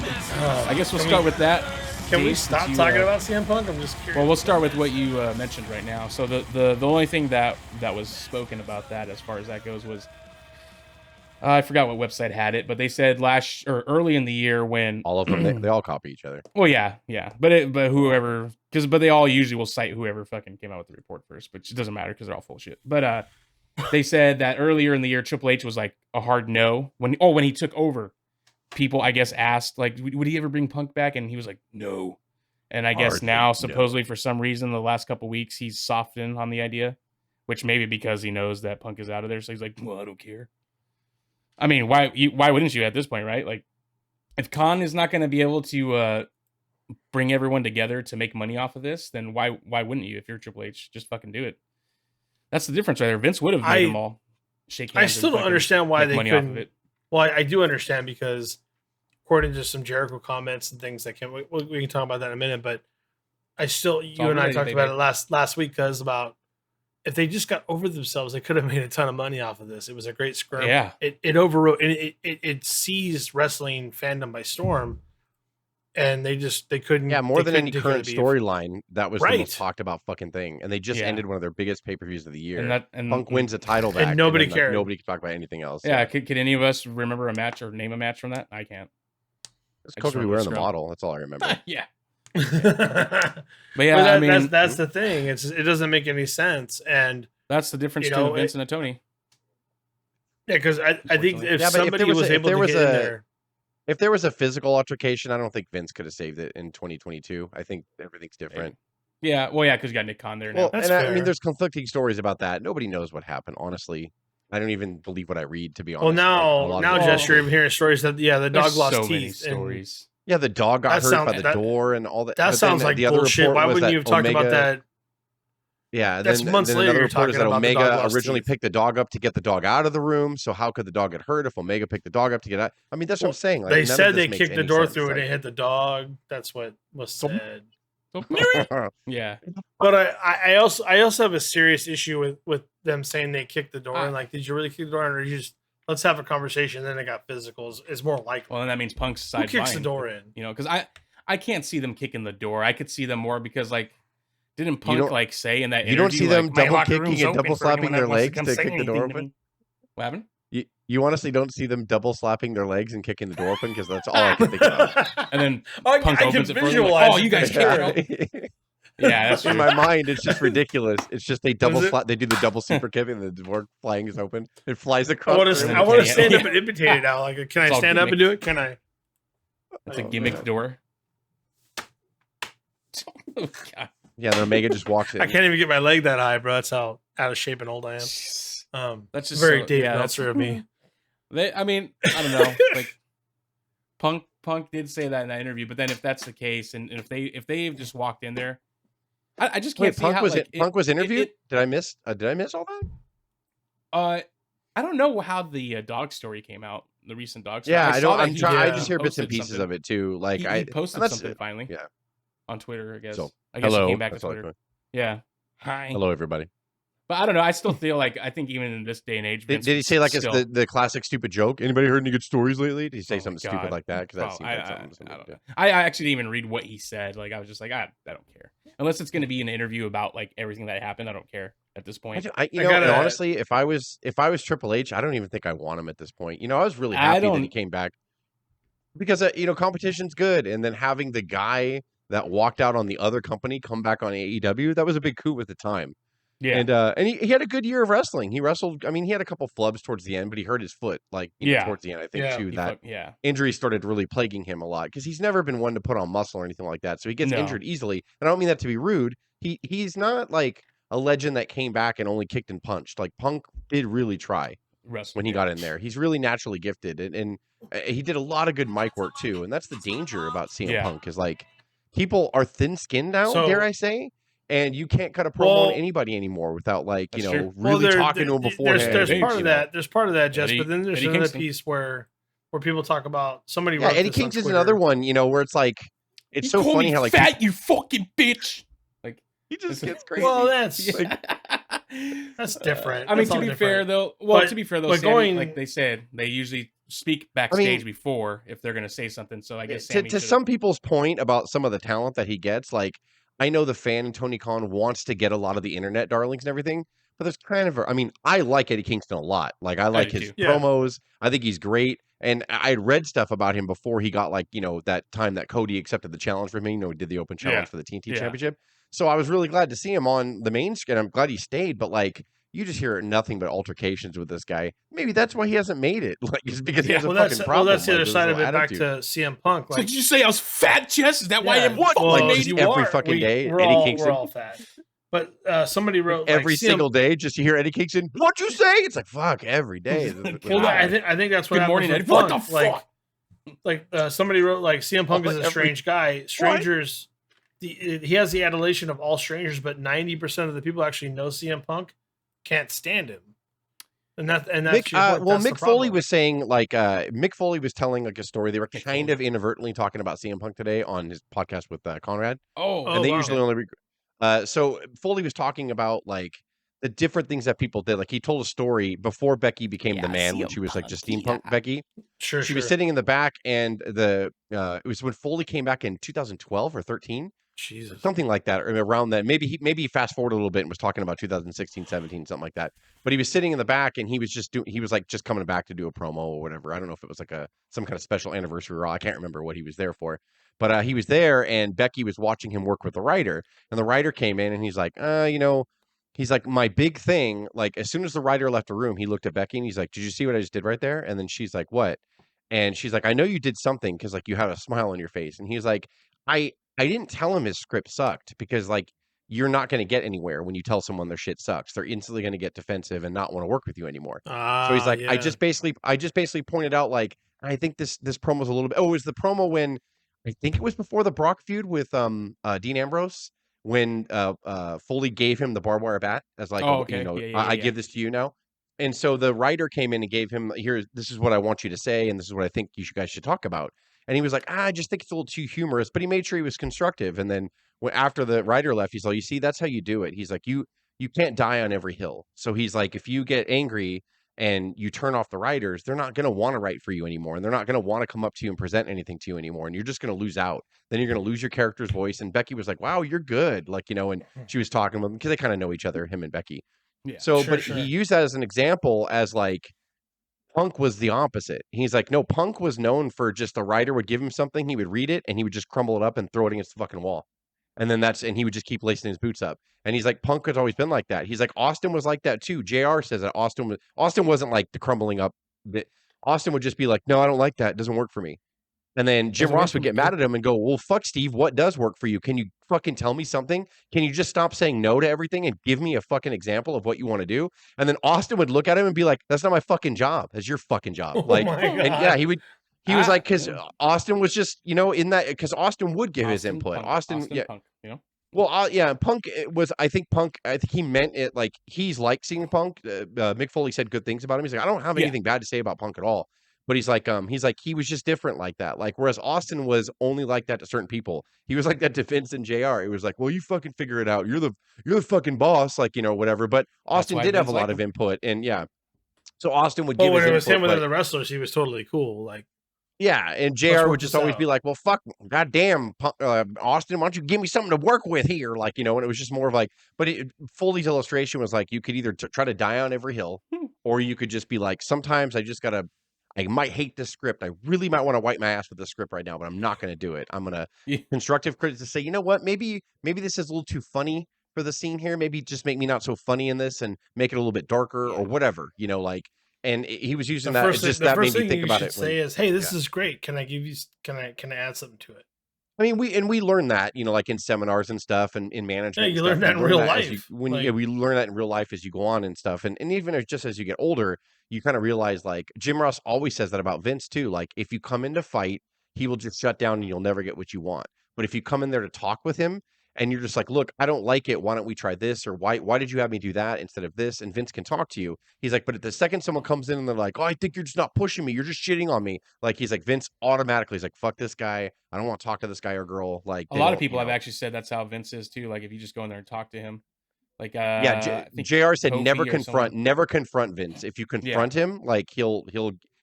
I guess we'll start with that. Can we stop talking about CM Punk? I'm just curious. Well, we'll start with what you mentioned right now. So the only thing that was spoken about that, as far as that goes, was I forgot what website had it, but they said early in the year when all of them they all copy each other. Well, yeah, but whoever, but they all usually will cite whoever fucking came out with the report first, which doesn't matter because they're all full of shit. But they said that earlier in the year, Triple H was like a hard no when he took over. People, I guess, asked like, would he ever bring Punk back, and he was like, no. And I guess now, supposedly for some reason, the last couple weeks, he's softened on the idea, which maybe because he knows that Punk is out of there, so he's like, well, I don't care. I mean, why wouldn't you at this point, right? Like, if Khan is not going to be able to bring everyone together to make money off of this, then why wouldn't you? If you're Triple H, just fucking do it. That's the difference right there. Vince would have made them all shake hands. I still don't understand why they couldn't. Off of it. Well, I do understand because according to some Jericho comments and things that we can talk about that in a minute, but you and I talked about it last week because about if they just got over themselves, they could have made a ton of money off of this. It was a great scrum. Yeah. It overrode it seized wrestling fandom by storm. And they couldn't. Yeah, more than any current storyline, that was the most talked about fucking thing. And they just ended one of their biggest pay-per-views of the year. And Punk wins a title back. And nobody cared. Nobody could talk about anything else. Yeah, could any of us remember a match or name a match from that? I can't. It's Kobe wearing the model. That's all I remember. Yeah. But yeah, I mean, that's the thing. It doesn't make any sense. And that's the difference between Vince and a Tony. Yeah, because I think if somebody was able to get in there. If there was a physical altercation, I don't think Vince could have saved it in 2022. I think everything's different. Yeah, well, yeah, because you got Nick Khan there now. Well, I mean, there's conflicting stories about that. Nobody knows what happened, honestly. I don't even believe what I read, to be honest. Well, now Jess, you're even hearing stories that, the dog lost teeth. Many stories. Yeah, the dog got hurt by the door and all that. That sounds like bullshit. Why wouldn't you have talked about that? Yeah, that's months later. Another report is that Omega originally teeth. picked the dog up to get the dog out of the room. So how could the dog get hurt if Omega picked the dog up to get out? I mean, that's what I'm saying. Like, they said they kicked the door through and it hit the dog. That's what was said. Yeah, but I also have a serious issue with them saying they kicked the door and like, did you really kick the door, or you just let's have a conversation? Then it got physical. Is more likely. Well, and that means Punk's side. Who kicks the door in? You know, because I can't see them kicking the door. I could see them more because like. Didn't Punk like say in that interview? You don't see them like, double kicking and double slapping their legs to kick the door open? What happened? You honestly don't see them double slapping their legs and kicking the door open, because that's all I can think about. And then Punk opens it for them. Like, oh, you guys kicked it. Yeah, that's in my mind. It's just ridiculous. It's just they double slap. They do the double super kick, and the door flying is open. It flies across. I want to stand up and imitate it now. Like, can I stand up and do it? Can I? It's a gimmick door. Oh God. Yeah, then Omega just walks in. I can't even get my leg that high, bro. That's how out of shape and old I am. That's just very Dave Meltzer of me. I mean, I don't know. Like Punk did say that in that interview, but then if that's the case, and if they just walked in there, I just can't see how Punk was interviewed. Did I miss all that? I don't know how the dog story came out. The recent dog story. Yeah, I just hear bits and pieces of it too. Like he posted something finally. Yeah. On Twitter, I guess. So, I guess hello. He came back to Twitter. Yeah. Hi. Hello, everybody. But I don't know. I still feel like I think even in this day and age, did he say like it's the classic stupid joke? Anybody heard any good stories lately? Did he say something stupid like that? Because I actually didn't even read what he said. Like I was just like, I don't care unless it's going to be an interview about like everything that happened. I don't care at this point. Honestly, if I was Triple H, I don't even think I want him at this point. I was really happy that he came back because competition's good, and then having the guy that walked out on the other company come back on AEW, that was a big coup at the time. Yeah. And he had a good year of wrestling. He wrestled, I mean, he had a couple flubs towards the end, but he hurt his foot towards the end, I think, too. That injury started really plaguing him a lot because he's never been one to put on muscle or anything like that. So he gets injured easily. And I don't mean that to be rude. He's not like a legend that came back and only kicked and punched. Like Punk did really try when he got in there. He's really naturally gifted. And he did a lot of good mic work too. And that's the danger about CM Punk is like, people are thin-skinned now, dare I say, and you can't cut a promo on anybody anymore without really talking to them beforehand. There's part of that. There's part of that, Jess. But then there's another piece where people talk about somebody. Yeah, Eddie Kingston's another one. Where it's like it's so funny how like fat, you fucking bitch. Like he just gets crazy. Well, that's different. I mean, to be fair though, Sammy, like they said, they usually speak backstage before if they're going to say something. So I guess Sammy to some people's point about some of the talent that he gets, like I know the fan and Tony Khan wants to get a lot of the internet darlings and everything, but there's kind of, I mean, I like Eddie Kingston a lot. Like I like his promos. I think he's great. And I read stuff about him before he got like, that time that Cody accepted the challenge from me, he did the open challenge for the TNT championship. So I was really glad to see him on the main screen. I'm glad he stayed, but like, you just hear nothing but altercations with this guy. Maybe that's why he hasn't made it. Like, it's because he has a fucking problem. Well, that's the other side of it. Back to CM Punk. Like, so did you say I was fat, Jess? Is that why I'm every fucking day? Eddie Kingston. We're all fat. But somebody wrote every single day, just to hear Eddie Kingston. What'd you say? It's like fuck every day. Well, I think that's what. Good morning, Eddie. What the fuck? Like somebody wrote, like CM Punk is a strange guy. Strangers. He has the adulation of all strangers, but 90% of the people actually know CM Punk. Can't stand him, and that's Mick Foley was saying, like Mick Foley was telling like a story. They were kind of inadvertently talking about CM Punk today on his podcast with Conrad. And they usually only. So Foley was talking about like the different things that people did. Like he told a story before Becky became the man, when she was like just steampunk Becky. She was sitting in the back, and it was when Foley came back in 2012 or 13. Jesus. Something like that, or around that. Maybe he fast forward a little bit and was talking about 2016, 17, something like that. But he was sitting in the back, and he was just coming back to do a promo or whatever. I don't know if it was like some kind of special anniversary Raw. I can't remember what he was there for. But he was there, and Becky was watching him work with the writer, and the writer came in, and he's like, he's like, my big thing, like as soon as the writer left the room, he looked at Becky and he's like, did you see what I just did right there? And then she's like, what? And she's like, I know you did something, because like you had a smile on your face. And he's like, I didn't tell him his script sucked, because like you're not going to get anywhere when you tell someone their shit sucks. They're instantly going to get defensive and not want to work with you anymore. So he's like, I just basically pointed out, like, I think this promo's a little bit. Oh, it was the promo when I think it was before the Brock feud with Dean Ambrose, when Foley gave him the barbed wire bat as like, I give this to you now. And so the writer came in and gave him, this is what I want you to say, and this is what I think you guys should talk about. And he was like, I just think it's a little too humorous, but he made sure he was constructive. And then after the writer left, he's like, you see, that's how you do it. He's like, you can't die on every hill. So he's like, if you get angry and you turn off the writers, they're not going to want to write for you anymore. And they're not going to want to come up to you and present anything to you anymore. And you're just going to lose out. Then you're going to lose your character's voice. And Becky was like, wow, you're good. Like, and she was talking with him because they kind of know each other, him and Becky. Yeah, so, he used that as an example as like, Punk was the opposite. He's like, no, Punk was known for just the writer would give him something, he would read it, and he would just crumble it up and throw it against the fucking wall. And then and he would just keep lacing his boots up. And he's like, Punk has always been like that. He's like, Austin was like that too. JR says that Austin wasn't like the crumbling up bit. Austin would just be like, no, I don't like that. It doesn't work for me. And then Jim Ross would get mad at him and go, well, fuck, Steve, what does work for you? Can you fucking tell me something? Can you just stop saying no to everything and give me a fucking example of what you want to do? And then Austin would look at him and be like, that's not my fucking job. That's your fucking job. Like, and yeah, he was like, because Austin was just, in that, because Austin would give his input. Austin Punk, Well, Punk I think he meant it like he's like seeing Punk. Mick Foley said good things about him. He's like, I don't have anything bad to say about Punk at all. But he's like he was just different like that. Like, whereas Austin was only like that to certain people. He was like that to Vince and JR. It was like, well, you fucking figure it out. You're the fucking boss, like, whatever. But Austin did have a lot of input, and so Austin would give his input. When it was him with the wrestlers, he was totally cool. Like, yeah, and JR would just always be like, well, fuck, goddamn, Austin, why don't you give me something to work with here? Like, and it was just more of like, but Foley's illustration was like, you could either try to die on every hill, or you could just be like, sometimes I might hate this script. I really might want to wipe my ass with this script right now, but I'm not going to do it. I'm going to constructive critics to say, you know what? Maybe this is a little too funny for the scene here. Maybe just make me not so funny in this and make it a little bit darker or whatever, like, and he was using that. That made me think about it. Say is, hey, this is great. Can I give you, can I add something to it? I mean, we learn that, like in seminars and stuff and in management. Yeah, you learn that in real life. We learn that in real life as you go on and stuff. And even just as you get older, you kind of realize, like, Jim Ross always says that about Vince too. Like, if you come in to fight, he will just shut down and you'll never get what you want. But if you come in there to talk with him and you're just like, look, I don't like it. Why don't we try this? Or why did you have me do that instead of this? And Vince can talk to you. He's like, but at the second someone comes in and they're like, oh, I think you're just not pushing me. You're just shitting on me. Like, he's like, Vince automatically is like, fuck this guy. I don't want to talk to this guy or girl. Like, a lot of people have actually said that's how Vince is too. Like, if you just go in there and talk to him, like, JR said, never confront Vince. If you confront him, like, he'll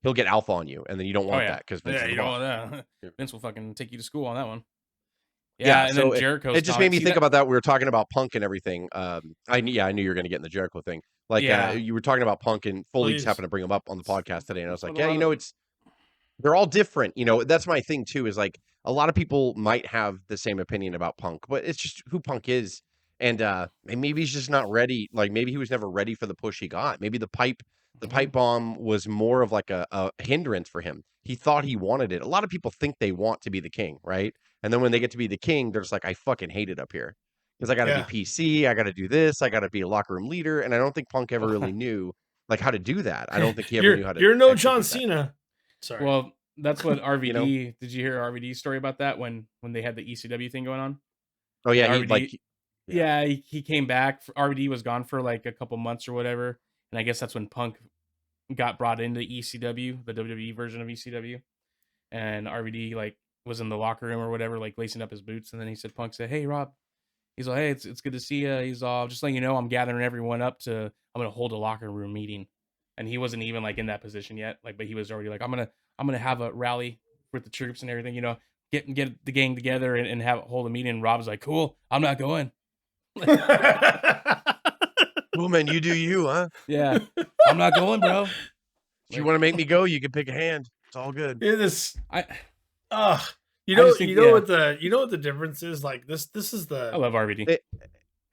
he'll get alpha on you, and then you don't want that because Vince is you the don't boss. want that. Vince will fucking take you to school on that one. Yeah, and so then Jericho's it just made me think about that. We were talking about Punk and everything. I knew you were going to get in the Jericho thing. Like, you were talking about Punk, and Foley just happened to bring him up on the podcast today, and I was like, they're all different. That's my thing too. Is like a lot of people might have the same opinion about Punk, but it's just who Punk is, and maybe he's just not ready. Like maybe he was never ready for the push he got. Maybe the pipe bomb was more of like a hindrance for him. He thought he wanted it. A lot of people think they want to be the king, right? And then when they get to be the king, they're just like, I fucking hate it up here because I got to be PC. I got to do this. I got to be a locker room leader. And I don't think Punk ever really knew like how to do that. I don't think he ever knew how to. You're no John Cena. Sorry. Well, that's what RVD. Did you hear RVD's story about that when they had the ECW thing going on? Oh yeah, he came back. RVD was gone for like a couple months or whatever, and I guess that's when Punk got brought into ECW, the WWE version of ECW, and RVD like was in the locker room or whatever, like lacing up his boots, and then Punk said, "Hey Rob," he's like, "Hey, it's good to see you." He's all, "Just letting you know, I'm gathering everyone up I'm gonna hold a locker room meeting," and he wasn't even like in that position yet, like, but he was already like, I'm gonna have a rally with the troops and everything, get the gang together and hold a meeting. And Rob's like, "Cool, I'm not going." Well, man, you do you, huh? Yeah, I'm not going, bro. If you want to make me go, you can pick a hand. It's all good. You know what the difference is? Like this is the. I love RVD.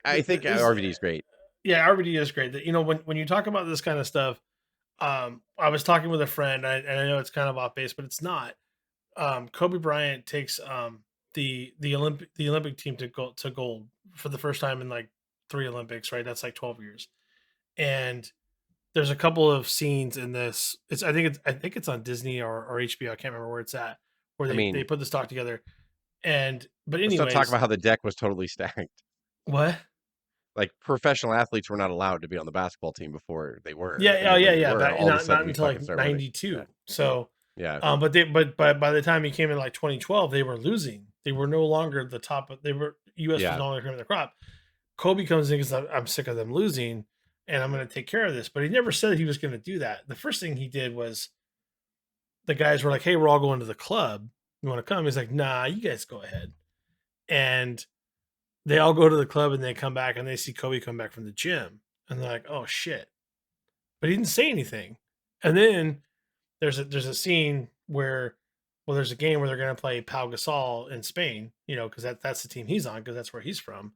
I think RVD is great. Yeah, RVD is great. When you talk about this kind of stuff, I was talking with a friend, and I know it's kind of off base, but it's not. Kobe Bryant takes the Olympic team to gold for the first time in like 3 Olympics, right? That's like 12 years. And there's a couple of scenes in this. I think it's on Disney or HBO. I can't remember where it's at, where they put this talk together. But anyways, let's not talk about how the deck was totally stacked. What? Like professional athletes were not allowed to be on the basketball team before they were. Yeah. Not until like 92. Yeah. So yeah. But by the time he came in like 2012, they were losing. They were no longer the top. US was no longer coming to the crop. Kobe comes in because I'm sick of them losing, and I'm going to take care of this. But he never said he was going to do that. The first thing he did was the guys were like, "Hey, we're all going to the club. You want to come?" He's like, "Nah, you guys go ahead." And they all go to the club, and they come back, and they see Kobe come back from the gym, and they're like, "Oh shit!" But he didn't say anything. And then there's a scene where, there's a game where they're going to play Pau Gasol in Spain, because that's the team he's on, because that's where he's from.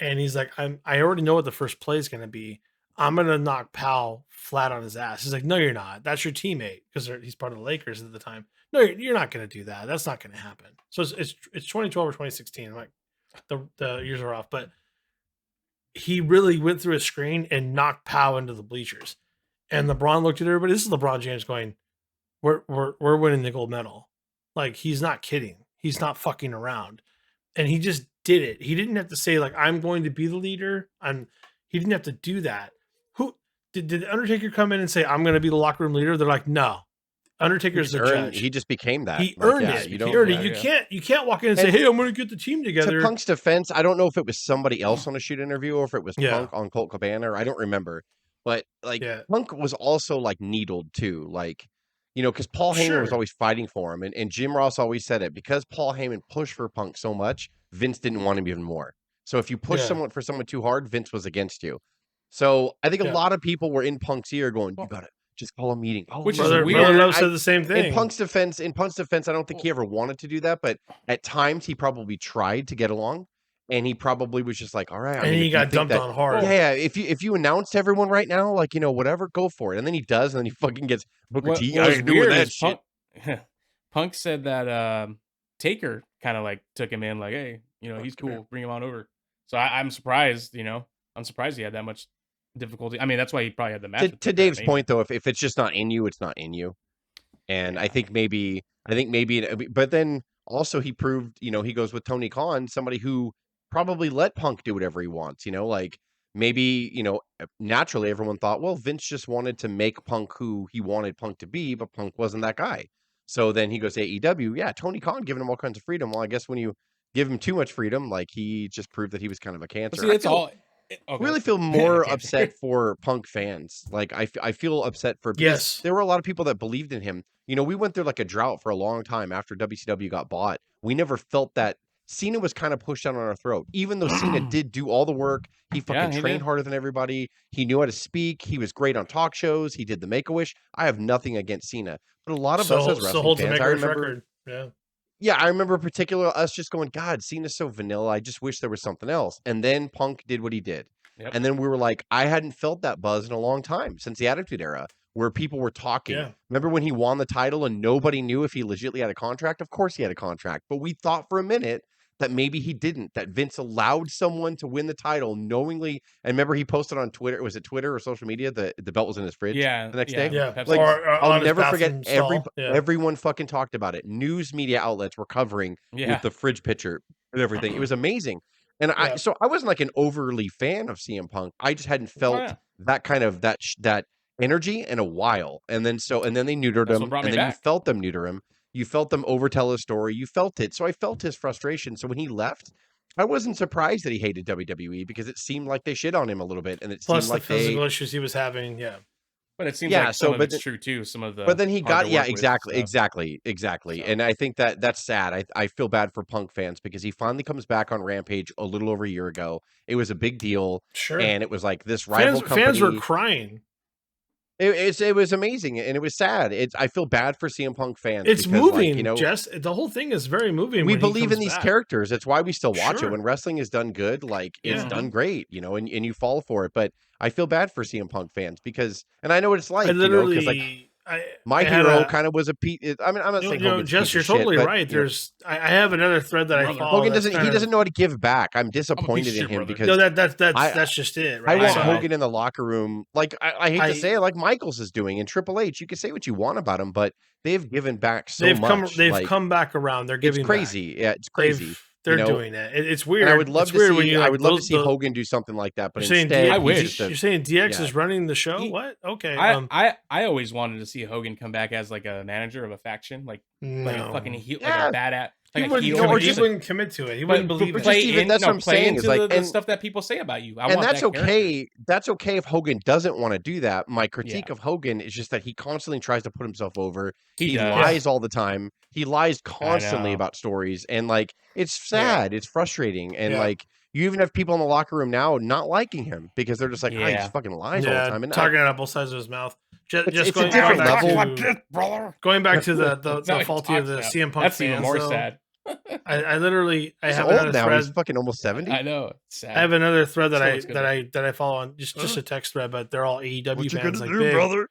And he's like, I already know what the first play is going to be. I'm going to knock Pau flat on his ass. He's like, "No, you're not. That's your teammate," because he's part of the Lakers at the time. "No, you're not going to do that. That's not going to happen." So it's 2012 or 2016. I'm like, the years are off, but he really went through a screen and knocked Pau into the bleachers. And LeBron looked at everybody. This is LeBron James going, we're winning the gold medal. Like, he's not kidding. He's not fucking around. And he just did it. He didn't have to say, like, I'm going to be the leader. He didn't have to do that. Who did Undertaker come in and say, "I'm going to be the locker room leader"? They're like, "No." Undertaker's the judge. He just became that. He earned it. He earned it. You can't walk in and say, "Hey, I'm going to get the team together." To Punk's defense, I don't know if it was somebody else on a shoot interview or if it was Punk on Colt Cabana, or I don't remember. But Punk was also like needled too, like, because Paul Heyman was always fighting for him, and Jim Ross always said it, because Paul Heyman pushed for Punk so much, Vince didn't want him even more. So if you push someone too hard, Vince was against you. So I think a lot of people were in Punk's ear going, "You gotta just call a meeting." Which is weird. Brother Love said the same thing. In Punk's defense, I don't think he ever wanted to do that, but at times he probably tried to get along. And he probably was just like, "All right." And he got dumped on hard. Yeah. If you announce to everyone right now, like, whatever, go for it. And then he does, and then he fucking gets Booker T. Doing that shit. Punk said that Taker kind of like took him in, like, "Hey, he's cool. Bring him on over." So I'm surprised. I'm surprised he had that much difficulty. I mean, that's why he probably had the match. To Dave's point, though, if it's just not in you, it's not in you. And I think maybe, but then also he proved, he goes with Tony Khan, somebody who probably let Punk do whatever he wants, like maybe, naturally everyone thought, well, Vince just wanted to make Punk who he wanted Punk to be, but Punk wasn't that guy. So then he goes to AEW. Yeah, Tony Khan giving him all kinds of freedom. Well, I guess when you give him too much freedom, like, he just proved that he was kind of a cancer. See, really feel more upset for Punk fans. Like I feel upset for because there were a lot of people that believed in him. You know, we went through like a drought for a long time after WCW got bought. We never felt that Cena was kind of pushed down on our throat, even though Cena did do all the work. He fucking trained harder than everybody. He knew how to speak. He was great on talk shows. He did the Make-A-Wish. I have nothing against Cena, but a lot of us as wrestling fans, I remember. Yeah, I remember particularly us just going, God, Cena's so vanilla. I just wish there was something else. And then Punk did what he did. And then we were like, I hadn't felt that buzz in a long time since the Attitude Era where people were talking. Yeah. Remember when he won the title and nobody knew if he legitimately had a contract? Of course he had a contract. But we thought for a minute that maybe he didn't, that Vince allowed someone to win the title knowingly. And remember he posted on Twitter, was it Twitter or social media, the belt was in his fridge the next day? Yeah. Like, I'll never forget, everyone fucking talked about it. News media outlets were covering with the fridge picture and everything. It was amazing. And I wasn't like an overly fan of CM Punk. I just hadn't felt that kind of that energy in a while. And then they neutered him, and then you felt them neuter him. You felt them overtell his story. You felt it. So I felt his frustration. So when he left, I wasn't surprised that he hated WWE because it seemed like they shit on him a little bit, and it seemed like the physical issues he was having. Yeah. But it seems like some of it's true too. Some of the but then he got exactly. And I think that's sad. I feel bad for Punk fans because he finally comes back on Rampage a little over a year ago. It was a big deal, and it was like this rival company. Fans were crying. It was amazing, and it was sad. I feel bad for CM Punk fans. It's because, moving, like, Jess. The whole thing is very moving. We believe in these characters. It's why we still watch it. When wrestling is done good, like it's done great, and you fall for it. But I feel bad for CM Punk fans because, and I know what it's like. My hero kind of was a Pete. I mean, I'm not saying Jess, you're totally right. I have another thread that I follow. Hogan doesn't know how to give back. I'm disappointed in him because that's just it. Right? I want Hogan in the locker room. Like I hate to say it, like Michaels is doing, and Triple H. You can say what you want about him, but they've given back so much. They've come back around. They're giving. It's crazy. Yeah, it's crazy. They're doing it. It's weird. And I would love to see. I would love to see Hogan do something like that. But instead, I wish you're saying DX is running the show. What? Okay. I always wanted to see Hogan come back as like a manager of a faction, like a fucking heel, like a bad He wouldn't commit to it. He wouldn't believe it. That's what I'm saying. Is like the stuff that people say about you. And that's okay. That's okay if Hogan doesn't want to do that. My critique of Hogan is just that he constantly tries to put himself over. He lies all the time. He lies constantly about stories, and like it's sad. It's frustrating, and like you even have people in the locker room now not liking him because they're just like, he just fucking lies all the time. And talking out both sides of his mouth. It's a different level. Going back to the faulty of the CM Punk that's even more sad. I literally have another thread. He's fucking almost 70. I know. It's sad. I have another thread that I follow on just a text thread, but they're all AEW fans like big, brother?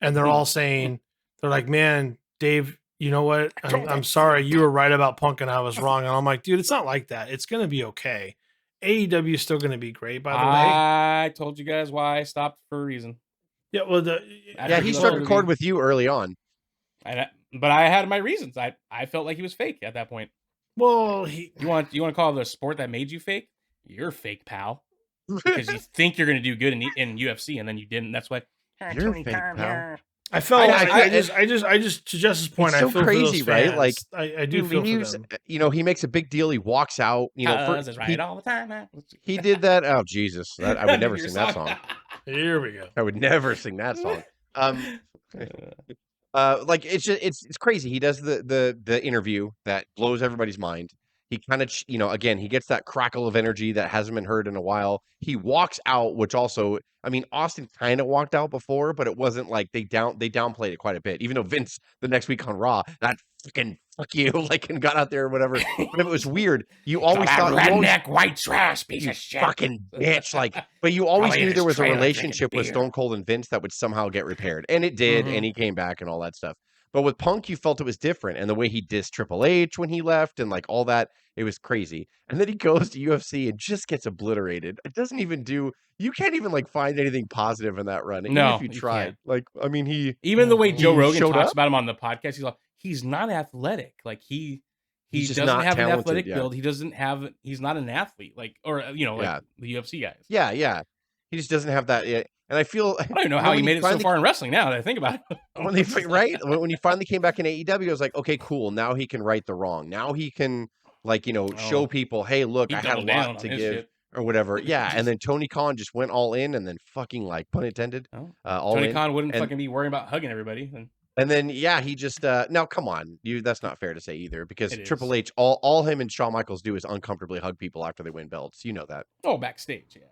And they're all saying they're like, man, Dave, you know what? I'm sorry, you were right about Punk and I was wrong. And I'm like, dude, it's not like that. It's gonna be okay. AEW is still gonna be great. By the way, I told you guys why I stopped for a reason. Yeah, well, he struck a chord with you early on. But I had my reasons. I felt like he was fake at that point. Well, you want to call it the sport that made you fake? You're fake, pal. Because you think you're going to do good in UFC, and then you didn't. That's why you're fake, pal. I felt I just to Jess's point. It's so I feel crazy, right? Like I do feel for them. He makes a big deal. He walks out. All the time. He did that. Oh Jesus! I would never sing that song. Here we go. I would never sing that song. Like it's crazy. He does the interview that blows everybody's mind. He kind of, again, he gets that crackle of energy that hasn't been heard in a while. He walks out, which also, I mean, Austin kind of walked out before, but it wasn't like they downplayed it quite a bit. Even though Vince the next week on Raw, that fucking fuck you, like, and got out there or whatever. But it was weird. You always thought redneck white trash piece of shit, fucking bitch, like. But you always knew there was a relationship with Stone Cold and Vince that would somehow get repaired, and it did, and he came back and all that stuff. But with Punk, you felt it was different, and the way he dissed Triple H when he left, and like all that, it was crazy. And then he goes to UFC and just gets obliterated. It doesn't even do. You can't even like find anything positive in that run. Even if you tried. Like, I mean, even the way Joe Rogan talks about him on the podcast, he's not athletic. Like he doesn't have an athletic build. He's not an athlete. Like the UFC guys. Yeah. He just doesn't have that. And I feel I don't even know how he made it so far in wrestling now that I think about it. when he finally came back in AEW, I was like, okay, cool. Now he can right the wrong. Now he can show people, hey, look, I had a lot to give. or whatever. Yeah, and then Tony Khan just went all in, and then fucking like pun intended, all Tony in. Khan wouldn't fucking be worrying about hugging everybody. And then yeah, he just now come on, that's not fair to say either, because Triple is. H, all him and Shawn Michaels do is uncomfortably hug people after they win belts. You know that. Oh, backstage, yeah.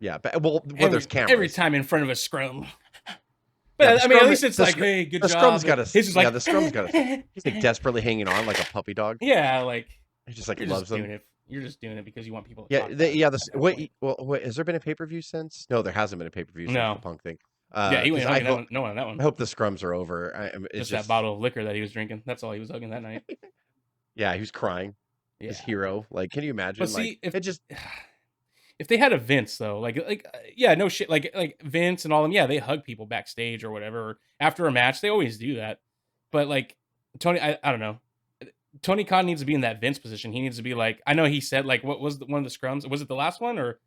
Yeah, but well, where there's cameras every time in front of a scrum. But yeah, I mean, at least it's like, hey, good job. Scrum's got a, yeah, the scrum's got a. He's like desperately hanging on like a puppy dog. Yeah, like he just like loves them. You're just doing it because you want people to wait, has there been a pay-per-view since? No, there hasn't been a payper-view since the Punk thing. Yeah, he went no one on that one. I hope the scrums are over. It's just that bottle of liquor that he was drinking. That's all he was hugging that night. Yeah, he was crying. Yeah. His hero. Like, can you imagine? But see, if they had a Vince though, yeah, no shit, like Vince and all them, yeah, they hug people backstage or whatever. Or after a match, they always do that. But like Tony, I don't know. Tony Khan needs to be in that Vince position. He needs to be like, I know he said like, what was one of the scrums? Was it the last one or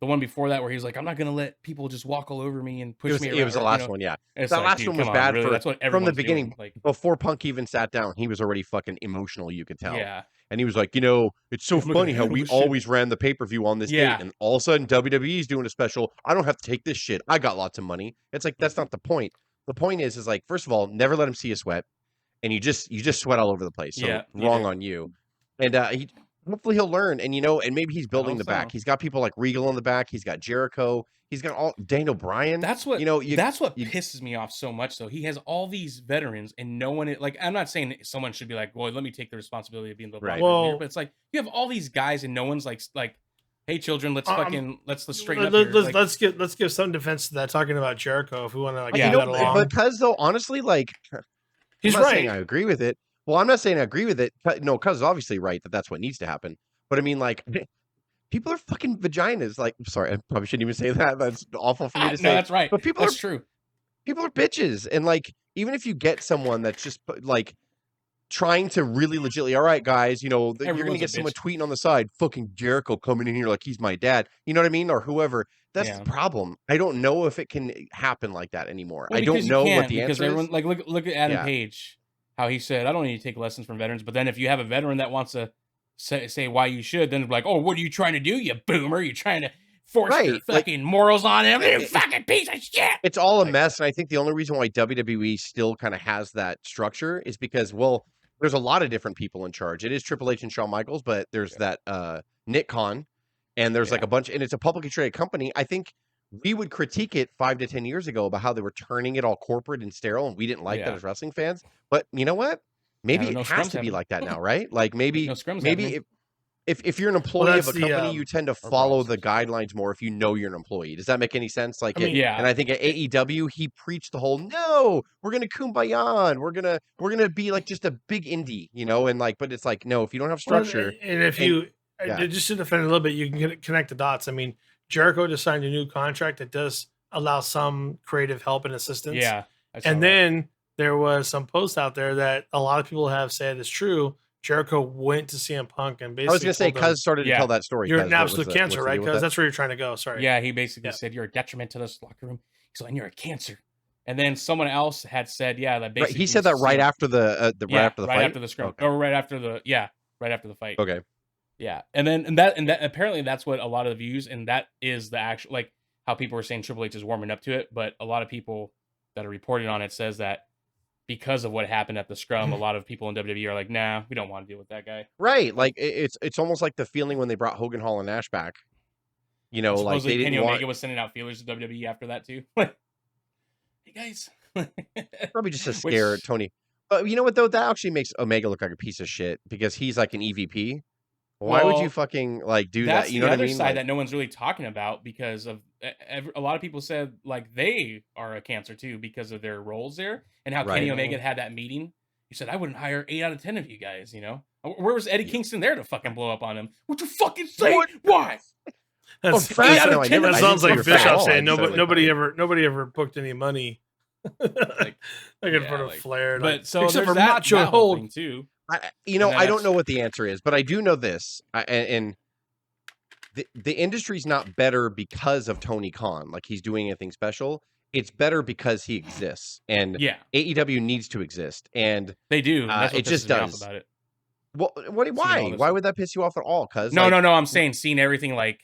the one before that where he was like, I'm not gonna let people just walk all over me and push me around. It was the last one, yeah. That last one was bad that's what from the beginning. Like, before Punk even sat down, he was already fucking emotional, you could tell. Yeah. And he was like, it's so funny how we always ran the pay-per-view on this date, and all of a sudden WWE's doing a special. I don't have to take this shit. I got lots of money. It's like, that's not the point. The point is like, first of all, never let him see you sweat, and you just sweat all over the place. So wrong on you. And hopefully he'll learn, and and maybe he's building the back. He's got people like Regal in the back. He's got Jericho. He's got all Daniel Bryan. That's what that's what pisses me off so much. Though he has all these veterans, and no one like. I'm not saying someone should be like, well, let me take the responsibility of being the right. But it's like you have all these guys, and no one's like, hey, children, let's straighten up. Let's give some defense to that. Talking about Jericho, if we want to like that along. Because though, honestly, like he's I'm not right. saying I agree with it. Well, I'm not saying I agree with it. No, Cuz is obviously right that's what needs to happen. But I mean, like, people are fucking vaginas. Like, sorry, I probably shouldn't even say that. That's awful for me to say. No, that's right. But that's true. People are bitches, and like, even if you get someone that's just like trying to really legitly, all right, guys, you're gonna get someone tweeting on the side, fucking Jericho coming in here like he's my dad. You know what I mean, or whoever. That's the problem. I don't know if it can happen like that anymore. Well, I don't know what the answer everyone, is. Like, look at Adam Page. How he said, I don't need to take lessons from veterans. But then if you have a veteran that wants to say why you should, then like, oh, what are you trying to do, you boomer? You're trying to force your fucking morals on him, you fucking piece of shit. It's all a mess. And I think the only reason why WWE still kind of has that structure is because, well, there's a lot of different people in charge. It is Triple H and Shawn Michaels, but there's that Nick Khan, and there's like a bunch, and it's a publicly traded company. I think we would critique it 5 to 10 years ago about how they were turning it all corporate and sterile, and we didn't like that as wrestling fans. But you know what? Maybe it has to be like that now, right? Like maybe if you're an employee of a company, you tend to follow the guidelines more if you know you're an employee. Does that make any sense? Like, and I think at AEW, he preached the whole, no, we're gonna kumbaya, and we're gonna be like just a big indie, and like, but it's like, no, if you don't have structure, and if just to defend a little bit, you can connect the dots. I mean, Jericho just signed a new contract that does allow some creative help and assistance. Yeah. And then there was some posts out there that a lot of people have said is true. Jericho went to CM Punk and basically I was going to say, Cuz started to tell that story. You're an absolute cancer, right? Because that's where you're trying to go. Sorry. Yeah, he basically said, you're a detriment to this locker room. He's like, you're a cancer. And then someone else had said, that basically. He said that right after the fight? Right after the scrum. Okay. Or right after the fight. Okay. Yeah, and that apparently that's what a lot of the views, and that is the actual, like, how people were saying Triple H is warming up to it, but a lot of people that are reporting on it says that because of what happened at the scrum, a lot of people in WWE are like, nah, we don't want to deal with that guy. Right, like it's almost like the feeling when they brought Hogan, Hall, and Nash back. Like they didn't want. Omega was sending out feelers to WWE after that too. Hey guys, probably just to scare Tony. But you know what though, that actually makes Omega look like a piece of shit because he's like an EVP. Why would you fucking like do that? You know what I mean? That's the other side that no one's really talking about because of a lot of people said like they are a cancer too because of their roles there and how Kenny Omega had that meeting. He said, I wouldn't hire 8 out of 10 of you guys, Where was Eddie Kingston there to fucking blow up on him? What you fucking say? Why? That sounds like Bischoff saying nobody ever booked any money. Like in front of Flair. But so except for Macho Hold too. I don't know what the answer is, but I do know this, and the industry's not better because of Tony Khan, like he's doing anything special. It's better because he exists, and AEW needs to exist, and they do. It just does. About it. Well, why? Why would that piss you off at all? Cause no. I'm saying seeing everything like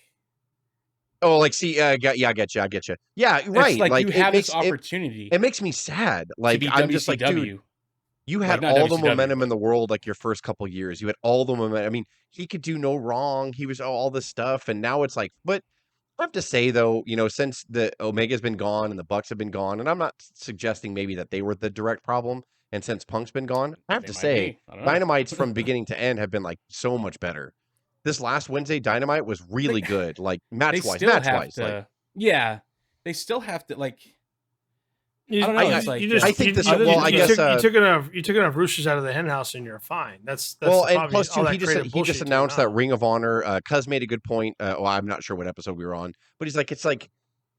Oh, like, see, I get you. Yeah, right. Like you have makes this opportunity. It makes me sad. Like, to be I'm just like, dude, you had all the momentum in the world, like your first couple years. You had all the momentum. I mean, he could do no wrong. He was all this stuff, and now it's like, but I have to say though, since the Omega's been gone and the Bucks have been gone, and I'm not suggesting maybe that they were the direct problem, and since Punk's been gone, I have to say, Dynamites from beginning to end have been like so much better. This last Wednesday Dynamite was really good, like match-wise. Yeah, they still have to like. I don't know. You took enough roosters out of the hen house and you're fine. That's well, and plus too, he just announced that Ring of Honor. Cuz made a good point. Well, I'm not sure what episode we were on, but he's like, it's like,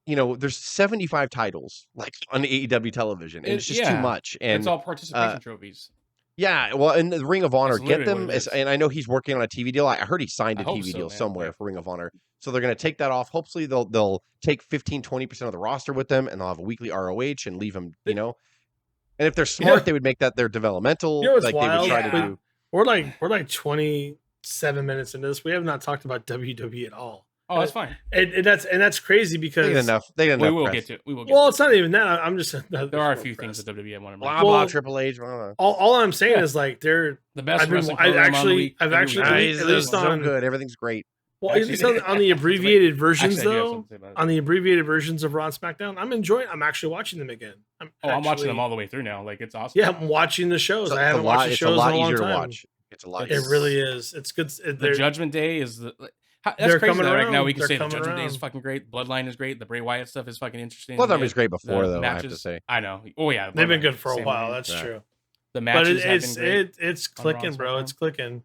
there's 75 titles like on AEW television, and it's just too much. And it's all participation trophies. Yeah, well, and the Ring of Honor, get them. And I know he's working on a TV deal. I heard he signed a TV deal somewhere for Ring of Honor. So they're going to take that off. Hopefully they'll take 15-20% of the roster with them, and they'll have a weekly ROH and leave them, And if they're smart, they would make that their developmental. Like wild? They would try to do. We're like 27 minutes into this. We have not talked about WWE at all. Oh, that's fine. And that's crazy because they didn't we will get to it. Well, it's not even that. I'm just there are a few things that WWE want to blah blah Triple H. All I'm saying is like they're the best wrestling program on the week. I've actually at least on good. Everything's great. Well, at least on the abbreviated versions though, on the abbreviated versions of Raw and SmackDown, I'm actually watching them again. I'm watching them all the way through now. Like, it's awesome. Yeah, I'm watching the shows. I haven't watched the shows in a long time. It's a lot. It really is. It's good. The Judgment Day is the. That's crazy that right now we can say the Judgment Day is fucking great. Bloodline is great. The Bray Wyatt stuff is fucking interesting. Bloodline was great before, though. I have to say. I know. Oh yeah, they've been good for a while. That's true. The matches have been great. It's clicking, bro. It's clicking,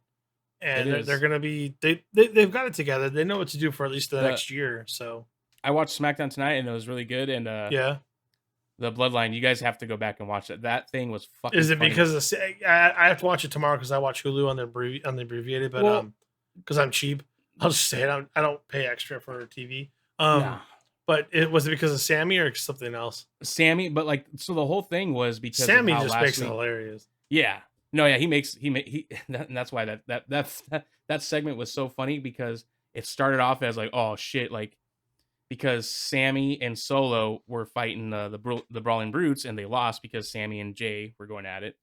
and they're gonna be. They've got it together. They know what to do for at least the next year. So I watched SmackDown tonight, and it was really good. And yeah. The Bloodline, you guys have to go back and watch it. That thing was fucking. Is it funny. because I have to watch it tomorrow because I watch Hulu on the abbreviated, but because I'm cheap. I'll just say it. I don't pay extra for TV. But was it because of Sammy or something else? Sammy, but so the whole thing was because Sammy just makes it hilarious. Yeah, no, yeah, and that's why that segment was so funny because it started off as like, oh shit, like because Sammy and Solo were fighting the Brawling Brutes and they lost because Sammy and Jay were going at it,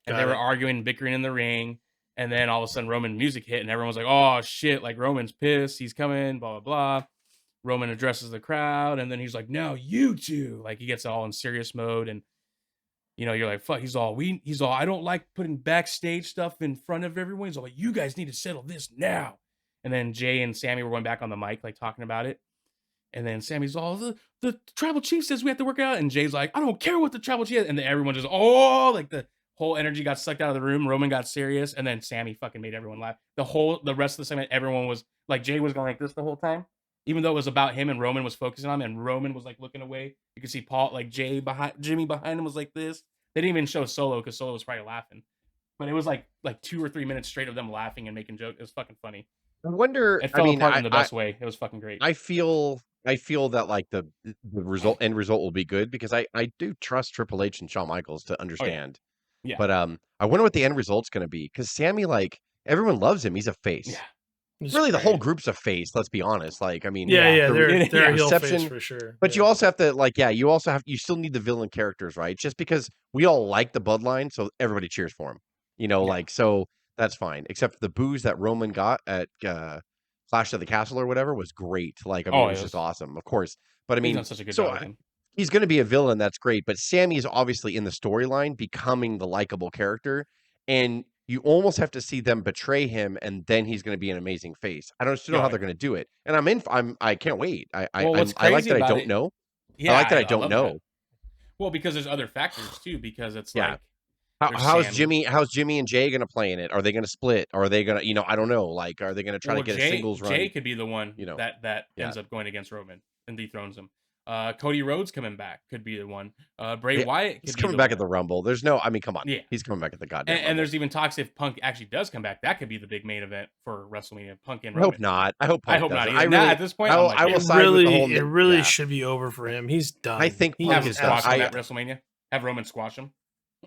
and they were arguing, bickering in the ring. And then all of a sudden Roman music hit and everyone was like, oh shit, like Roman's pissed, he's coming, blah, blah, blah. Roman addresses the crowd and then he's like, no, you two. Like he gets all in serious mode and you're like, fuck, he's all, I don't like putting backstage stuff in front of everyone. He's all like, you guys need to settle this now. And then Jay and Sammy were going back on the mic, like talking about it. And then Sammy's all, the tribal chief says we have to work it out. And Jay's like, I don't care what the tribal chief is. And then everyone just, like the whole energy got sucked out of the room. Roman got serious, and then Sammy fucking made everyone laugh. The rest of the segment, everyone was like, Jay was going like this the whole time, even though it was about him, and Roman was focusing on him, and Roman was like looking away. You could see Paul, like Jimmy behind him was like this. They didn't even show Solo because Solo was probably laughing, but it was like 2 or 3 minutes straight of them laughing and making jokes. It was fucking funny. I wonder. It fell apart in the best way. It was fucking great. I feel that like the end result will be good because I do trust Triple H and Shawn Michaels to understand. Yeah. But I wonder what the end result's going to be because Sammy, like everyone loves him. He's a face. Yeah. Really, the whole group's a face. Let's be honest. Like, I mean, they're a heel face for sure. But you also have to you still need the villain characters, right? Just because we all like the Bloodline, so everybody cheers for him. So that's fine. Except the boos that Roman got at Clash of the Castle or whatever was great. Like, I mean, it was just awesome, of course. But I mean, he's such a good job. He's going to be a villain. That's great. But Sammy is obviously in the storyline becoming the likable character. And you almost have to see them betray him. And then he's going to be an amazing face. I don't know how they're going to do it. And I can't wait. I like that I don't know. Yeah, I like that I don't know. That. Well, because there's other factors too, because it's like, how's Jimmy and Jay going to play in it? Are they going to split? Or are they going to, I don't know. Like, are they going to try to get a singles run? Jay could be the one that ends up going against Roman and dethrones him. Cody Rhodes coming back could be the one. Bray Wyatt he's coming back at the Rumble. Come on. Yeah. He's coming back at the goddamn Rumble. And there's even talks if Punk actually does come back, that could be the big main event for WrestleMania. Punk and Roman. I hope not. I hope not. At this point, it really should be over for him. He's done. I think Punk is done. At WrestleMania. Have Roman squash him.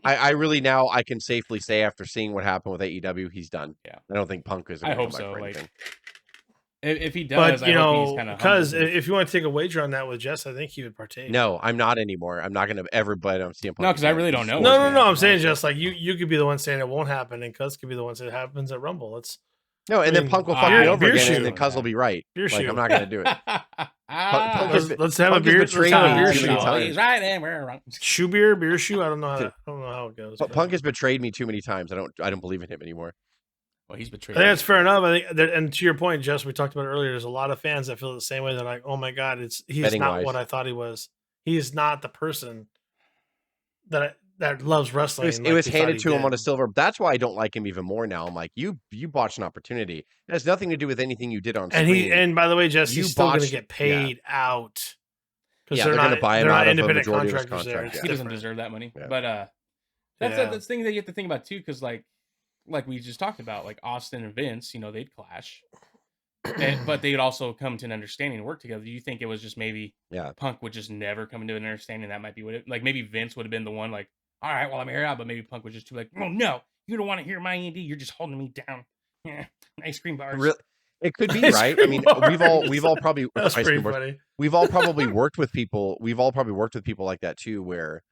I really now I can safely say after seeing what happened with AEW, he's done. Yeah. I don't think Punk is. I hope so. Like, If he does, but you know, because if you want to take a wager on that with Jess, I think he would partake. No, I'm not anymore. I'm not going to ever bet on CM Punk. No, because I really don't know. No. I'm saying just like you could be the one saying it won't happen, and Cuz could be the one saying it happens at Rumble. Then Punk will fuck me over again, and then Cuz will be right. Like, I'm not going to do it. Let's have a beer. Let's have a beer shoe. He's right and we're wrong. Shoe beer shoe. I don't know how it goes. But Punk has betrayed me too many times. I don't believe in him anymore. Well, he's betrayed. I think that's fair enough. I think and to your point, Jess, we talked about it earlier. There's a lot of fans that feel the same way. They're like, "Oh my god, he's not what I thought he was. He is not the person that loves wrestling." It was handed to him on a silver. That's why I don't like him even more now. I'm like, you botched an opportunity. It has nothing to do with anything you did on screen. And by the way, Jess, he's still going to get paid out because they're going to buy him out of a majority of his contract. He doesn't deserve that money. Yeah. But that's the thing that you have to think about too, because like we just talked about, like Austin and Vince, they'd clash, but they'd also come to an understanding and work together. Do you think it was just maybe Punk would just never come into an understanding? That might be what it, like maybe Vince would have been the one like, all right, well, I'm here out, but maybe Punk was just too like, oh no, you don't want to hear my indie. You're just holding me down. Yeah, ice cream bars. Really? It could be, right? I mean, we've all probably we've all probably worked with people. We've all probably worked with people like that too, where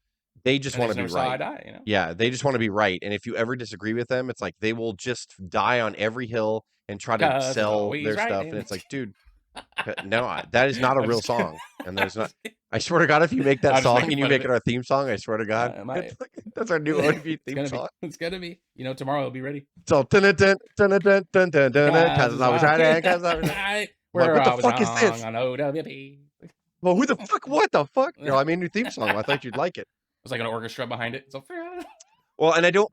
they just want to be right. Yeah, they just want to be right. And if you ever disagree with them, it's like they will just die on every hill and try to sell their stuff. And it's like, dude, no, that is not a real song. And there's not. I swear to God, if you make that song and you make it our theme song, I swear to God, that's our new O.W.P theme song. It's gonna be. Tomorrow it'll be ready. So what the fuck is this? On O.W.P. Well, who the fuck? What the fuck? I made a new theme song. I thought you'd like it. It's like an orchestra behind it. So. Well, and I don't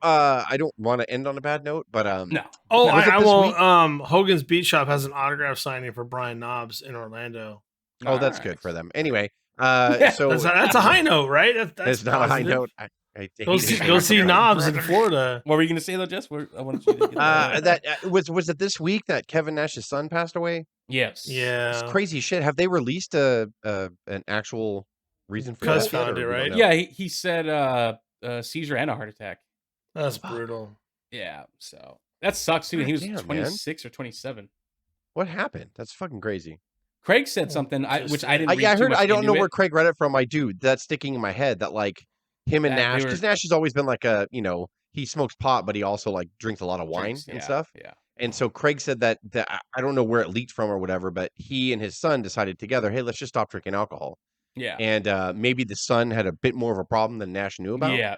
want to end on a bad note, but no. Oh, I won't. Hogan's Beat Shop has an autograph signing for Brian Knobs in Orlando. Oh, that's good for them. Anyway, so that's a high note, right? That's not a high note. Go see Knobs in Florida. What were you going to say though, Jess? I wanted you to get that was it this week that Kevin Nash's son passed away? Yes. Yeah. It's crazy shit. Have they released an actual reason for that? Found it, right? Yeah, he said seizure and a heart attack. That's brutal. Yeah, so that sucks too. He was 26 or 27. What happened? That's fucking crazy. Craig said something which I didn't. I heard. I don't know where Craig read it from. I do. That's sticking in my head. That like him and Nash, because Nash has always been like he smokes pot, but he also like drinks a lot of wine and stuff. Yeah. And so Craig said that I don't know where it leaked from or whatever, but he and his son decided together, hey, let's just stop drinking alcohol. Yeah. And maybe the son had a bit more of a problem than Nash knew about. Yeah.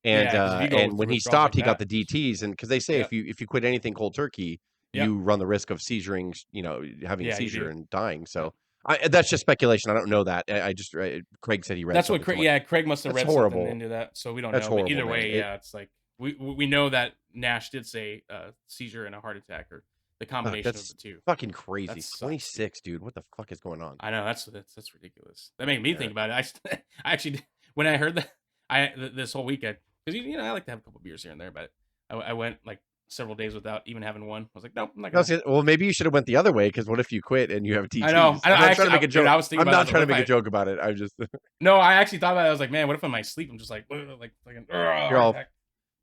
And when he stopped, he got the DTs. And because they say if you quit anything cold turkey, you run the risk of seizuring, having a seizure and dying. So that's just speculation. I don't know that. Craig said he read. That's what Craig. Craig must have read something into that. So we don't know. Horrible, but either way, man. It's like we know that Nash did say seizure and a heart attack, or the combination of the two. Fucking crazy. 26, dude. What the fuck is going on? I know that's ridiculous. That made me think about it. I actually, when I heard that, this whole weekend, because I like to have a couple beers here and there, but I went like several days without even having one. I was like, nope, I'm not gonna. Well, maybe you should have went the other way, because what if you quit and you have TTs? I know. I'm not trying to make a joke. I'm not trying to make a joke about it. I just no. I actually thought about it. I was like, man, what if in my sleep I'm just like you're all.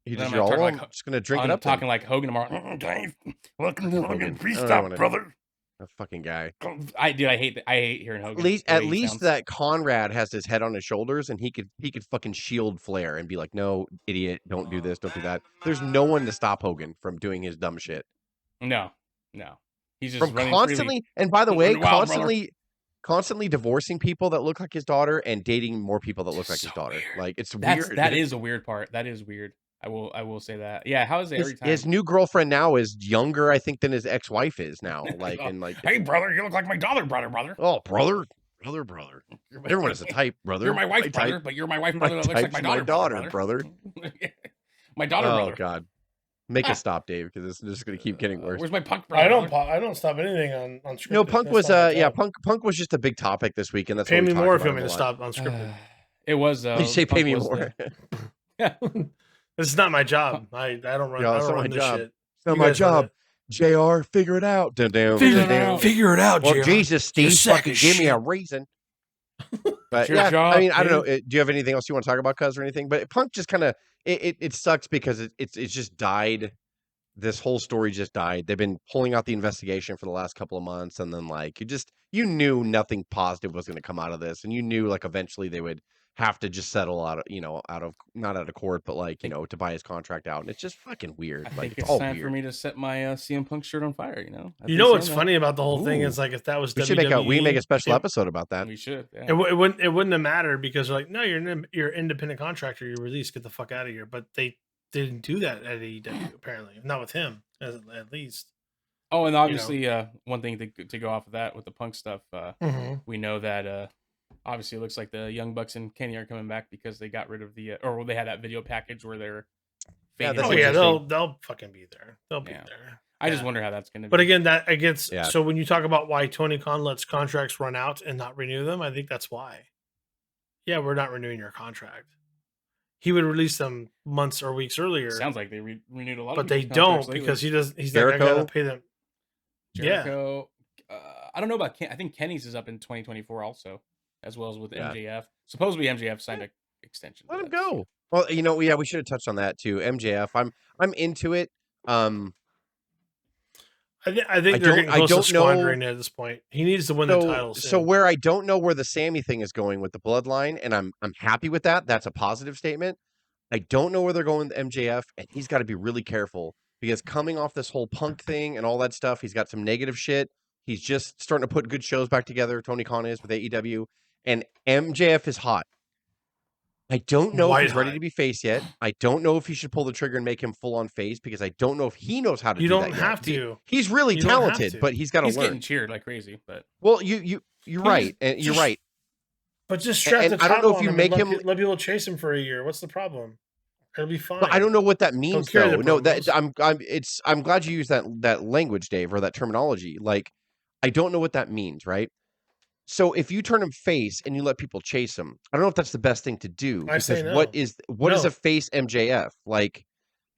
I'm just gonna drink it up. Talking like Hogan tomorrow. Dave, welcome to Hogan. Please stop, brother. A fucking guy. I hate hearing Hogan. At least that Conrad has his head on his shoulders, and he could fucking shield Flair and be like, no, idiot, don't do this, don't do that. There's no one to stop Hogan from doing his dumb shit. No. He's just constantly. And by the way, constantly divorcing people that look like his daughter and dating more people that look like his daughter. Weird. Like it's weird. That is a weird part. That is weird. I will say that. Yeah, how is it every time? His new girlfriend now is younger, I think, than his ex-wife is now. Like hey brother, you look like my daughter, brother. Oh, brother. Everyone is a type, brother. You're my wife, brother, but you're my wife, brother that looks like my daughter, brother. My daughter, brother. Oh God. Make a stop, Dave, because this is just going to keep getting worse. Where's my Punk brother? I don't stop anything on Unscripted. No, Punk was Punk was just a big topic this week, and that's pay me more if you want me to stop Unscripted. It was. You say pay me more. This is not my job. I don't run. I don't run this shit. It's not my job. JR, figure it out. Figure it out, well, JR. Jesus, Steve, fucking give me a reason. But yeah, job, I mean, I don't know. Do you have anything else you want to talk about, Cuz, or anything? But Punk just kind of it sucks because it's just died this whole story just died. They've been pulling out the investigation for the last couple of months, and then like you knew nothing positive was going to come out of this, and you knew like eventually they would have to just settle out of not out of court, but like to buy his contract out, and it's just fucking weird. I like think it's all time weird. for me to set my CM Punk shirt on fire. You know what's funny about the whole thing is like if that was we WWE, should make a special episode about that. We should. Yeah. It wouldn't have mattered because they're like, no, you're an independent contractor, you're released, get the fuck out of here. But they didn't do that at AEW apparently, not with him at least. Oh, and obviously, one thing to go off of that with the Punk stuff, we know that obviously it looks like the Young Bucks and Kenny are coming back because they got rid of or they had that video package where they're they'll fucking be there. They'll be there. I just wonder how that's going to be. But again, so when you talk about why Tony Khan lets contracts run out and not renew them, I think that's why. Yeah, we're not renewing your contract. He would release them months or weeks earlier. Sounds like they renewed a lot, but they don't because he's like, I gotta pay them. Jericho, I don't know about I think Kenny's is up in 2024 also, as well as with MJF. Supposedly MJF signed an extension. Let him go. Well, we should have touched on that too. MJF, I'm into it. I think they're getting close to squandering it at this point. He needs to win the title soon. So where I don't know where the Sammy thing is going with the bloodline, and I'm happy with that. That's a positive statement. I don't know where they're going with MJF, and he's got to be really careful because coming off this whole Punk thing and all that stuff, he's got some negative shit. He's just starting to put good shows back together. Tony Khan is with AEW, and MJF is hot. I don't know if he's ready to be face yet. I don't know if he should pull the trigger and make him full on face because I don't know if he knows how to do that. You don't have to. He's really talented, but he's got to learn. He's getting cheered like crazy, but you're right, and you're right. But just strap the title. I don't know if you make him let people chase him for a year. What's the problem? It'll be fine. But I don't know what that means though. No, I'm glad you used that language, Dave, or that terminology. Like, I don't know what that means, right? So if you turn him face and you let people chase him, I don't know if that's the best thing to do. I say no. What is a face MJF like?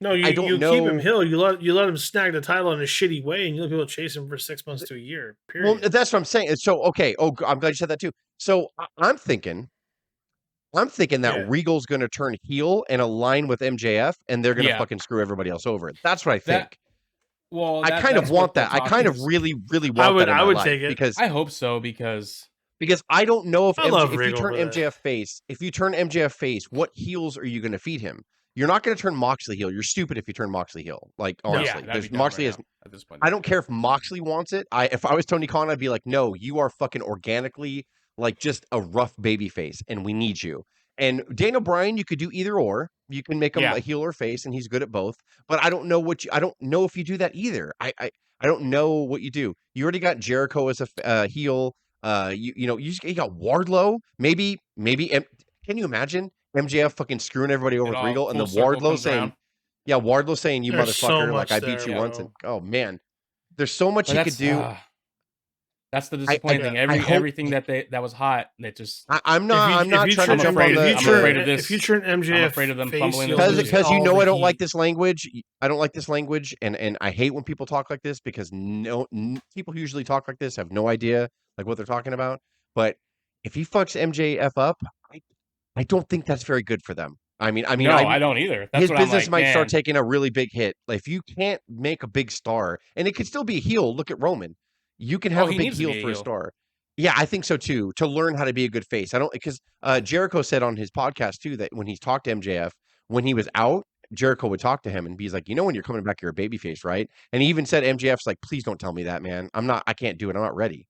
No, you keep him heel. You let him snag the title in a shitty way, and you let people chase him for 6 months to a year. Period. Well, that's what I'm saying. So okay. Oh, I'm glad you said that too. So I'm thinking that Regal's going to turn heel and align with MJF, and they're going to fucking screw everybody else over. That's what I think. I kind of want that. I kind of really, really want that. I would take it because I hope so because I don't know if you turn MJF face, what heels are you going to feed him? You're not going to turn Moxley heel. You're stupid if you turn Moxley heel. Like honestly, Moxley is. At this point, I don't care if Moxley wants it. If I was Tony Khan, I'd be like, no, you are fucking organically like just a rough baby face, and we need you. And Daniel Bryan, you could do either or. You can make him a heel or face, and he's good at both. But I don't know I don't know if you do that either. I don't know what you do. You already got Jericho as a heel. You got Wardlow. Maybe. Can you imagine MJF fucking screwing everybody over with Regal, and the Wardlow saying, Wardlow saying, "You motherfucker!" Like I beat you once, and oh man, there's so much he could do. That's the disappointing thing. Everything that was hot, that just. I'm not trying to jump on the. I'm afraid of this. If you turn MJF, I'm afraid of them fumbling because I don't like this language. I don't like this language, and I hate when people talk like this because people who usually talk like this have no idea like what they're talking about. But if he fucks MJF up, I don't think that's very good for them. I don't either. That's his business might start taking a really big hit. Like if you can't make a big star, and it could still be a heel. Look at Roman. You can have a big heel for a star. Yeah, I think so too. To learn how to be a good face. Because Jericho said on his podcast too that when he's talked to MJF, when he was out, Jericho would talk to him and be like, when you're coming back, you're a baby face, right? And he even said MJF's like, please don't tell me that, man. I can't do it. I'm not ready.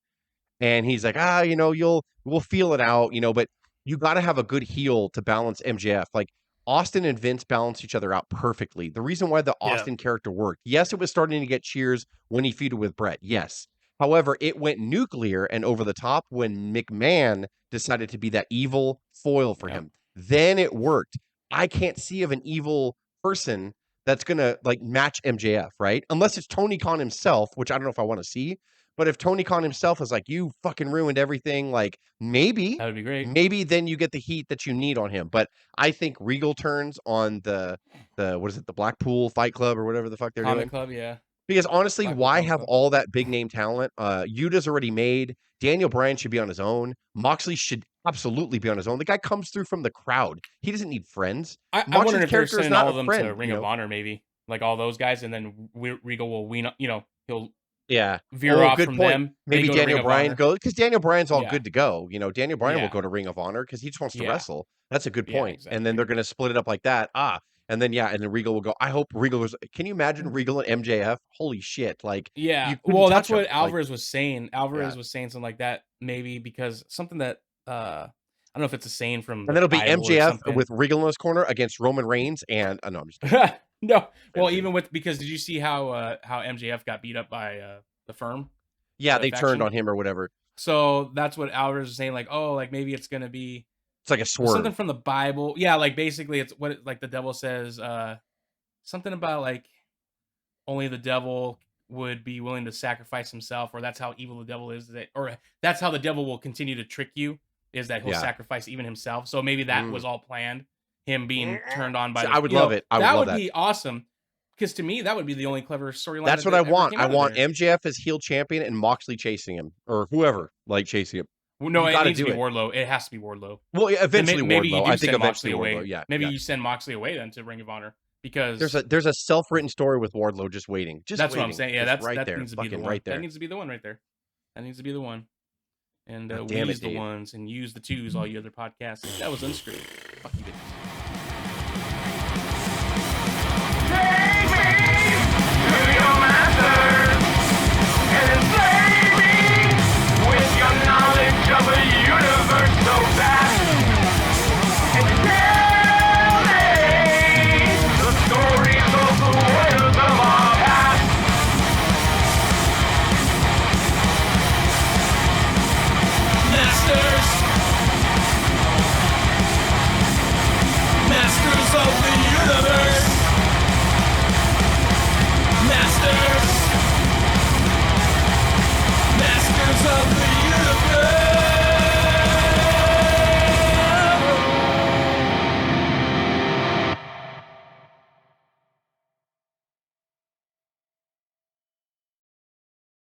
And he's like, we'll feel it out, but you got to have a good heel to balance MJF. Like Austin and Vince balance each other out perfectly. The reason why the Austin character worked, yes, it was starting to get cheers when he feuded with Brett. Yes. However, it went nuclear and over the top when McMahon decided to be that evil foil for him. Then it worked. I can't see of an evil person that's going to like match MJF, right? Unless it's Tony Khan himself, which I don't know if I want to see. But if Tony Khan himself is like, you fucking ruined everything, like maybe that would be great. Maybe then you get the heat that you need on him. But I think Regal turns on the what is it, the Blackpool Fight Club or whatever the fuck they're doing. Club, yeah. Because honestly, why have all that big name talent? Yuta's already made. Daniel Bryan should be on his own. Moxley should absolutely be on his own. The guy comes through from the crowd. He doesn't need friends. I wonder if they're sending all of them to Ring of Honor, maybe. like all those guys, and then Regal will he'll veer off from them. Maybe Daniel Bryan goes because Daniel Bryan's all good to go. Daniel Bryan will go to Ring of Honor because he just wants to wrestle. That's a good point. Exactly. And then they're going to split it up like that. And then Regal will go. I hope Regal was. Can you imagine Regal and MJF? Holy shit! Like well, that's what Alvarez was saying. Alvarez was saying something like that, maybe because something that I don't know if it's a saying from. And then it'll be MJF with Regal in his corner against Roman Reigns and no, I'm just kidding. No, well, even because did you see how MJF got beat up by the Firm? Yeah, they turned on him or whatever. So that's what Alvarez was saying. Like, like maybe it's gonna be. It's like a swerve. Something from the Bible. Yeah, like basically it's what like the devil says, something about like only the devil would be willing to sacrifice himself, or that's how evil the devil is, or that's how the devil will continue to trick you, is that he'll sacrifice even himself. So maybe that was all planned, him being turned on by I would love it. That would be awesome. Because to me, that would be the only clever storyline. That's what I want. I want MJF as heel champion and Moxley chasing him, or whoever chasing him. Well, no, it needs to be Wardlow. It has to be Wardlow. Well, eventually maybe Wardlow. I think eventually away. Wardlow. Yeah. Maybe you send Moxley away then to Ring of Honor because there's a self-written story with Wardlow just waiting. That's what I'm saying. Yeah, that there. Needs to be the one. Right there. That needs to be the one right there. That needs to be the one. And we use the ones and use the twos. All you other podcasts. That was unscripted. Fuck you, bitches. Take me to your master and enslave me with your knowledge of a universe so vast, and tell me the stories of the warriors of our past. Masters of the universe.